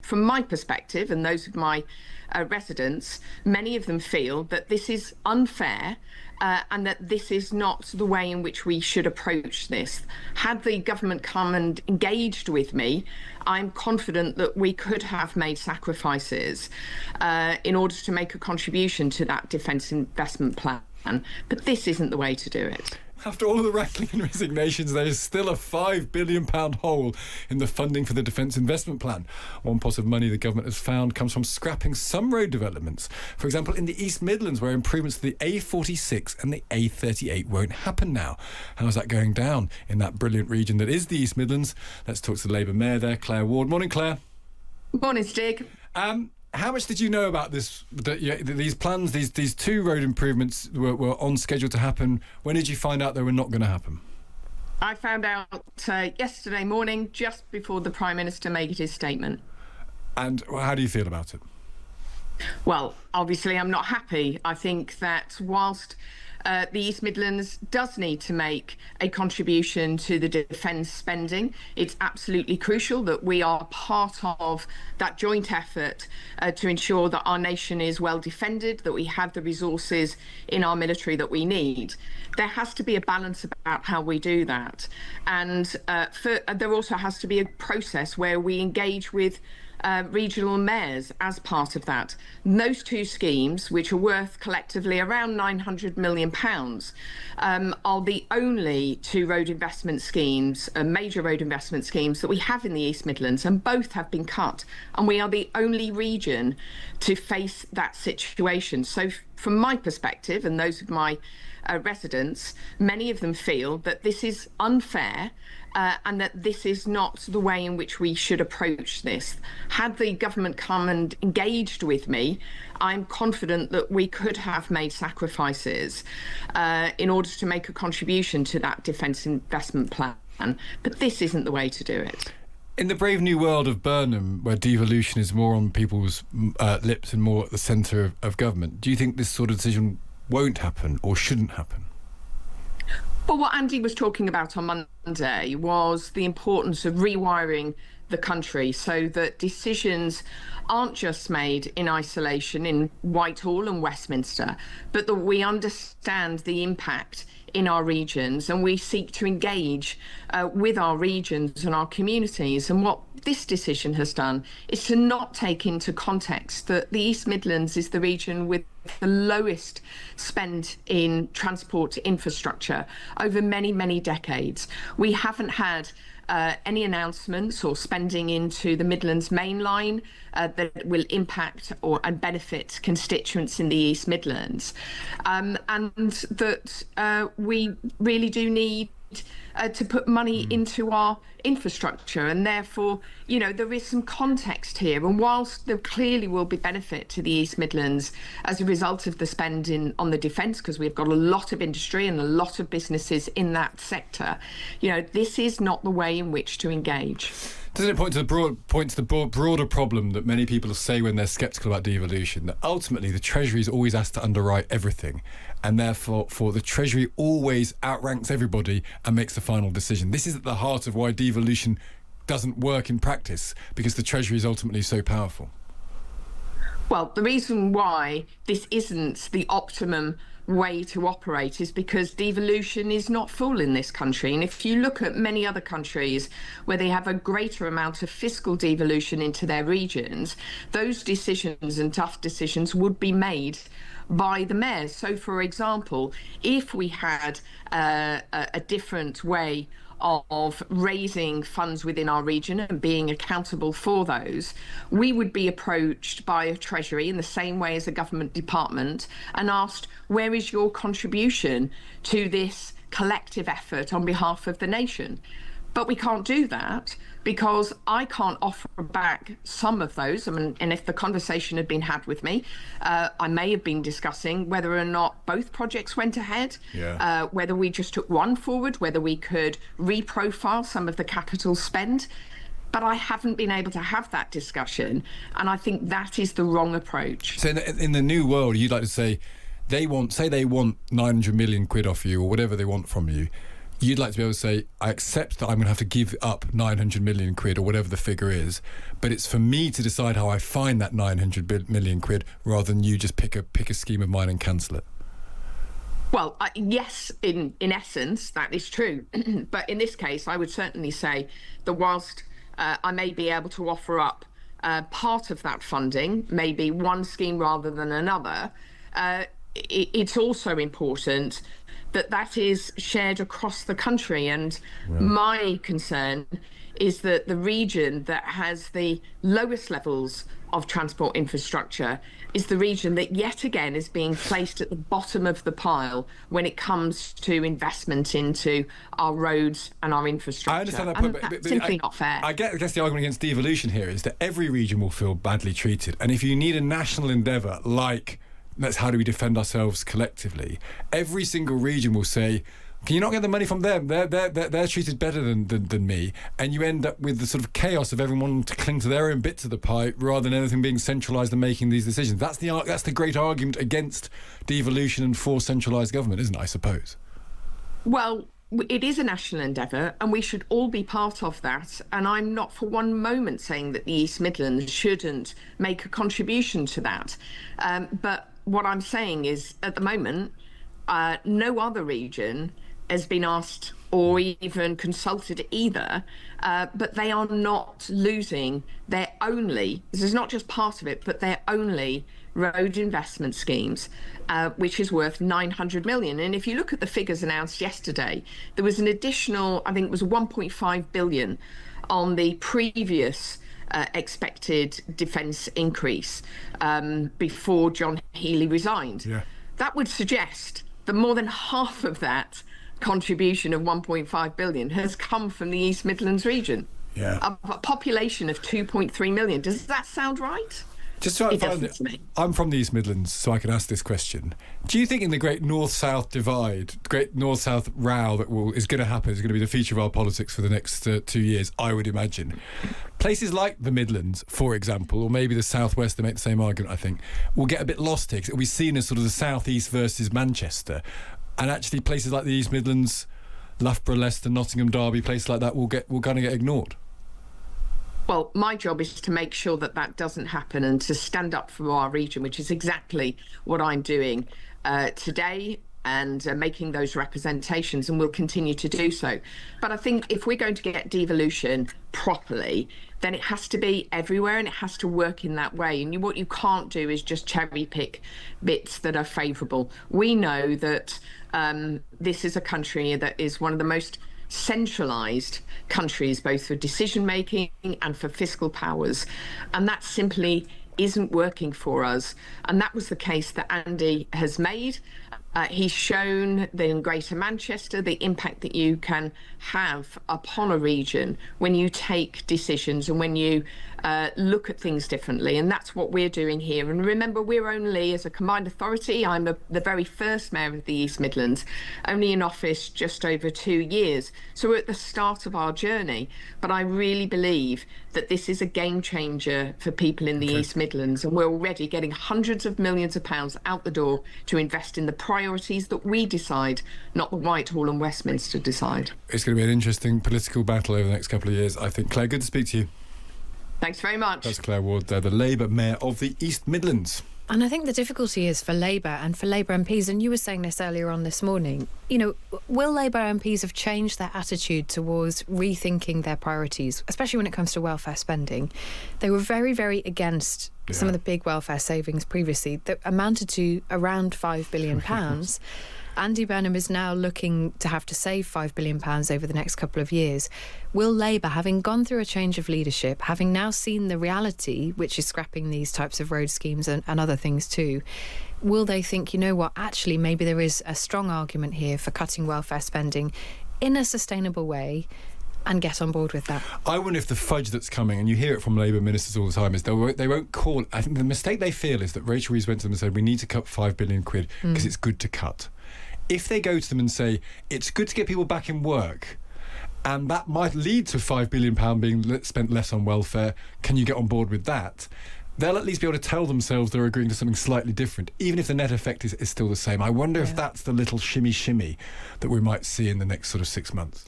from my perspective and those of my residents, many of them feel that this is unfair and that this is not the way in which we should approach this. Had the government come and engaged with me, I'm confident that we could have made sacrifices in order to make a contribution to that defence investment plan. But this isn't the way to do it. After all the rattling and resignations, there is still a £5 billion hole in the funding for the Defence Investment Plan. One pot of money the government has found comes from scrapping some road developments. For example, in the East Midlands, where improvements to the A46 and the A38 won't happen now. How's that going down in that brilliant region that is the East Midlands? Let's talk to the Labour Mayor there, Claire Ward. Morning, Claire. Morning, Stig. How much did you know about this? These plans, these two road improvements were on schedule to happen. When did you find out they were not going to happen? I found out yesterday morning, just before the Prime Minister made his statement. And how do you feel about it? Well, obviously I'm not happy. I think that whilst the East Midlands does need to make a contribution to the defence spending, it's absolutely crucial that we are part of that joint effort to ensure that our nation is well defended, that we have the resources in our military that we need. There has to be a balance about how we do that. And there also has to be a process where we engage with regional mayors as part of that. And those two schemes, which are worth collectively around £900 million, are the only two road investment schemes, major road investment schemes that we have in the East Midlands, and both have been cut. And we are the only region to face that situation. So from my perspective and those of my residents, many of them feel that this is unfair and that this is not the way in which we should approach this. Had the government come and engaged with me, I'm confident that we could have made sacrifices in order to make a contribution to that defence investment plan. But this isn't the way to do it. In the brave new world of Burnham, where devolution is more on people's lips and more at the centre of government, do you think this sort of decision won't happen or shouldn't happen? Well, what Andy was talking about on Monday was the importance of rewiring the country so that decisions aren't just made in isolation in Whitehall and Westminster, but that we understand the impact in our regions and we seek to engage with our regions and our communities. And what this decision has done is to not take into context that the East Midlands is the region with the lowest spend in transport infrastructure over many, many decades. We haven't had any announcements or spending into the Midlands Main Line that will impact and benefit constituents in the East Midlands, and that we really do need to put money into our infrastructure, and therefore, there is some context here. And whilst there clearly will be benefit to the East Midlands as a result of the spend on the defence, because we've got a lot of industry and a lot of businesses in that sector, this is not the way in which to engage. Doesn't it point to the broader problem that many people say when they're sceptical about devolution, that ultimately the Treasury is always asked to underwrite everything, and therefore the Treasury always outranks everybody and makes the final decision? This is at the heart of why devolution doesn't work in practice, because the Treasury is ultimately so powerful. Well, the reason why this isn't the optimum way to operate is because devolution is not full in this country. And if you look at many other countries where they have a greater amount of fiscal devolution into their regions, those decisions and tough decisions would be made by the mayors. So, for example, if we had a different way of raising funds within our region and being accountable for those, we would be approached by a Treasury in the same way as a government department and asked, where is your contribution to this collective effort on behalf of the nation? But we can't do that because I can't offer back some of those. And if the conversation had been had with me, I may have been discussing whether or not both projects went ahead, whether we just took one forward, whether we could reprofile some of the capital spend. But I haven't been able to have that discussion, and I think that is the wrong approach. So in the new world, you'd like to say they want 900 million quid off you or whatever they want from you. you'd like to be able to say, I accept that I'm going to have to give up 900 million quid or whatever the figure is, but it's for me to decide how I find that 900 million quid rather than you just pick a scheme of mine and cancel it. Well, yes, in essence, that is true. But in this case, I would certainly say that whilst I may be able to offer up part of that funding, maybe one scheme rather than another, it's also important that that is shared across the country. And my concern is that the region that has the lowest levels of transport infrastructure is the region that yet again is being placed at the bottom of the pile when it comes to investment into our roads and our infrastructure. I understand that point, but that's simply not fair. I guess the argument against devolution here is that every region will feel badly treated, and if you need a national endeavour like that's how do we defend ourselves collectively, every single region will say, can you not get the money from them? They're treated better than me. And you end up with the sort of chaos of everyone to cling to their own bits of the pie rather than anything being centralised and making these decisions. That's the great argument against devolution and for centralised government, isn't it, I suppose? Well, it is a national endeavour and we should all be part of that. And I'm not for one moment saying that the East Midlands shouldn't make a contribution to that. But what I'm saying is, at the moment, no other region has been asked or even consulted either, but they are not losing their only, this is not just part of it, but their only road investment schemes, which is worth 900 million. And if you look at the figures announced yesterday, there was an additional, I think it was 1.5 billion on the previous expected defence increase before John Healey resigned. Yeah. That would suggest that more than half of that contribution of 1.5 billion has come from the East Midlands region. Yeah. A population of 2.3 million. Does that sound right? Just so I'm from the East Midlands, so I can ask this question. Do you think in the great North-South divide, the great North-South row that is going to happen, is going to be the feature of our politics for the next 2 years, I would imagine, places like the Midlands, for example, or maybe the South-West, they make the same argument, I think, will get a bit lost here, because it will be seen as sort of the South-East versus Manchester. And actually places like the East Midlands, Loughborough, Leicester, Nottingham, Derby, places like that will kind of get ignored. Well, my job is to make sure that that doesn't happen and to stand up for our region, which is exactly what I'm doing today and making those representations, and will continue to do so. But I think if we're going to get devolution properly, then it has to be everywhere and it has to work in that way. And what you can't do is just cherry pick bits that are favourable. We know that this is a country that is one of the most centralised countries, both for decision making and for fiscal powers, and that simply isn't working for us. And that was the case that Andy has made. He's shown that in Greater Manchester the impact that you can have upon a region when you take decisions and when you look at things differently, and that's what we're doing here. And remember, we're only, as a combined authority, I'm the very first mayor of the East Midlands, only in office just over 2 years, so we're at the start of our journey. But I really believe that this is a game changer for people in the East Midlands, and we're already getting hundreds of millions of pounds out the door to invest in the priorities that we decide, not the Whitehall and Westminster decide. It's going to be an interesting political battle over the next couple of years, I think. Claire, good to speak to you. Thanks very much. That's Claire Ward, the Labour Mayor of the East Midlands. And I think the difficulty is for Labour and for Labour MPs, and you were saying this earlier on this morning, will Labour MPs have changed their attitude towards rethinking their priorities, especially when it comes to welfare spending? They were very, very against some of the big welfare savings previously that amounted to around £5 billion. Andy Burnham is now looking to have to save £5 billion over the next couple of years. Will Labour, having gone through a change of leadership, having now seen the reality, which is scrapping these types of road schemes and other things too, will they think, you know what, actually maybe there is a strong argument here for cutting welfare spending in a sustainable way, and get on board with that? I wonder if the fudge that's coming, and you hear it from Labour ministers all the time, is they won't call. I think the mistake they feel is that Rachel Reeves went to them and said, we need to cut £5 billion because it's good to cut. If they go to them and say, it's good to get people back in work, and that might lead to £5 billion being spent less on welfare, can you get on board with that? they'll at least be able to tell themselves they're agreeing to something slightly different, even if the net effect is still the same. I wonder if that's the little shimmy that we might see in the next sort of 6 months.